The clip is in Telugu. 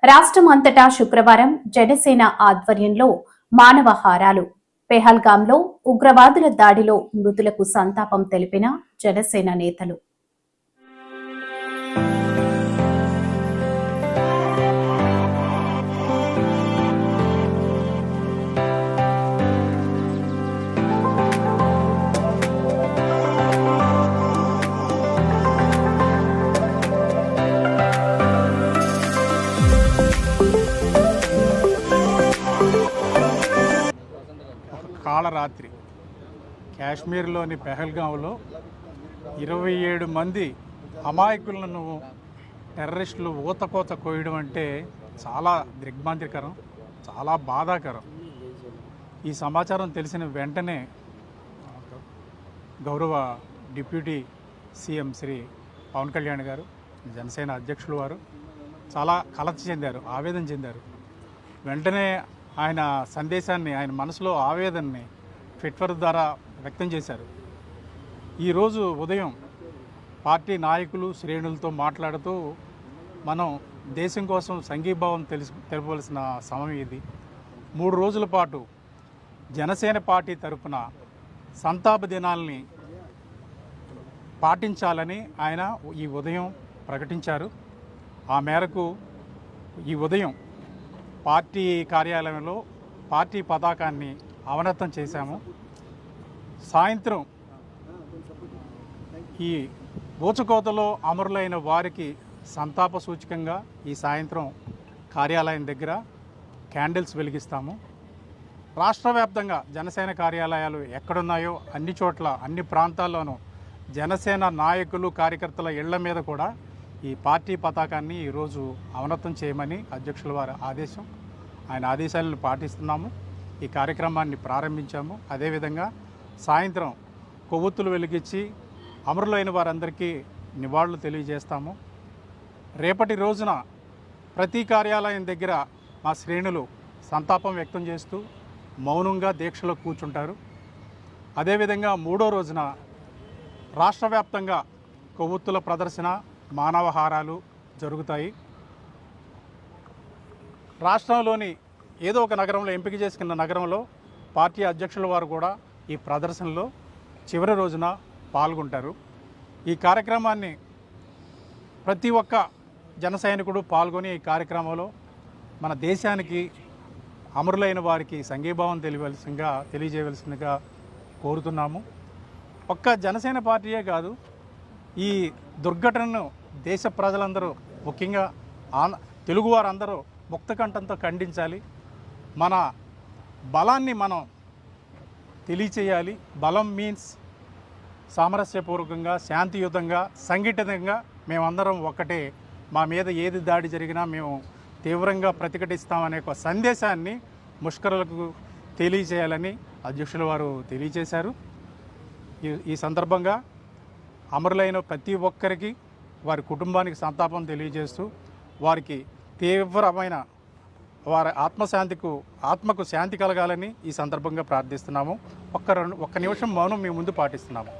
రాష్ట్రం అంతటా శుక్రవారం జనసేన ఆధ్వర్యంలో మానవహారాలు. పెహల్గాంలో ఉగ్రవాదుల దాడిలో మృతులకు సంతాపం తెలిపిన జనసేన నేతలు. కాళరాత్రి కాశ్మీర్లోని పెహల్గాంలో 27 మంది అమాయకులను టెర్రరిస్టులు ఊతకోత కోయడం అంటే చాలా దిగ్భ్రాంతికరం, చాలా బాధాకరం. ఈ సమాచారం తెలిసిన వెంటనే గౌరవ డిప్యూటీ సీఎం శ్రీ పవన్ కళ్యాణ్ గారు, జనసేన అధ్యక్షులు వారు చాలా కలత చెందారు, ఆవేదన చెందారు. వెంటనే ఆయన సందేశాన్ని, ఆయన మనసులో ఆవేదనని ట్విట్టర్ ద్వారా వ్యక్తం చేశారు. ఈరోజు ఉదయం పార్టీ శ్రేణులతో మాట్లాడుతూ మనం దేశం కోసం సంఘీభావం తెలపవలసిన సమయం ఇది. 3 రోజుల పాటు జనసేన పార్టీ తరఫున సంతాప దినాల్ని పాటించాలని ఆయన ఈ ఉదయం ప్రకటించారు. ఆ మేరకు ఈ ఉదయం పార్టీ కార్యాలయంలో పార్టీ పతాకాన్ని అవనతం చేశాము. సాయంత్రం ఈ ఊచకోతలో అమరులైన వారికి సంతాప సూచకంగా ఈ సాయంత్రం కార్యాలయం దగ్గర క్యాండిల్స్ వెలిగిస్తాము. రాష్ట్ర వ్యాప్తంగా జనసేన కార్యాలయాలు ఎక్కడున్నాయో అన్ని చోట్ల, అన్ని ప్రాంతాల్లోనూ జనసేన నాయకులు, కార్యకర్తల ఇళ్ల మీద కూడా ఈ పార్టీ పతాకాన్ని ఈరోజు అవనతం చేయమని అధ్యక్షుల వారి ఆదేశం. ఆయన ఆదేశాలను పాటిస్తున్నాము. ఈ కార్యక్రమాన్ని ప్రారంభించాము. అదేవిధంగా సాయంత్రం కొవ్వొత్తులు వెలిగించి అమరులైన వారందరికీ నివాళులు తెలియజేస్తాము. రేపటి రోజున ప్రతి కార్యాలయం దగ్గర మా శ్రేణులు సంతాపం వ్యక్తం చేస్తూ మౌనంగా దీక్షలో కూర్చుంటారు. అదేవిధంగా 3వ రోజున రాష్ట్ర వ్యాప్తంగా కొవ్వొత్తుల ప్రదర్శన, మానవహారాలు జరుగుతాయి. రాష్ట్రంలోని ఏదో ఒక నగరంలో, ఎంపిక చేసుకున్న నగరంలో పార్టీ అధ్యక్షుల వారు కూడా ఈ ప్రదర్శనలో చివరి రోజున పాల్గొంటారు. ఈ కార్యక్రమాన్ని ప్రతి ఒక్క జన సైనికుడు పాల్గొని ఈ కార్యక్రమంలో మన దేశానికి, అమరులైన వారికి సంఘీభావం తెలియజేయవలసిందిగా కోరుతున్నాము. ఒక్క జనసేన పార్టీయే కాదు, ఈ దుర్ఘటనను దేశ ప్రజలందరూ, ముఖ్యంగా తెలుగువారందరూ ముక్తకంఠంతో ఖండించాలి. మన బలాన్ని మనం తెలియచేయాలి. బలం మీన్స్ సామరస్యపూర్వకంగా, శాంతియుతంగా, సంఘటితంగా మేమందరం ఒక్కటే. మా మీద ఏది దాడి జరిగినా మేము తీవ్రంగా ప్రతిఘటిస్తామనే ఒక సందేశాన్ని ముష్కరులకు తెలియచేయాలని అధ్యక్షుల వారు తెలియచేశారు. ఈ సందర్భంగా అమరులైన ప్రతి ఒక్కరికి, వారి కుటుంబానికి సంతాపం తెలియజేస్తూ వారికి తీవ్రమైన వారి ఆత్మకు శాంతి కలగాలని ఈ సందర్భంగా ప్రార్థిస్తున్నాము. ఒక్క నిమిషం మౌనం మీ ముందు పాటిస్తున్నాము.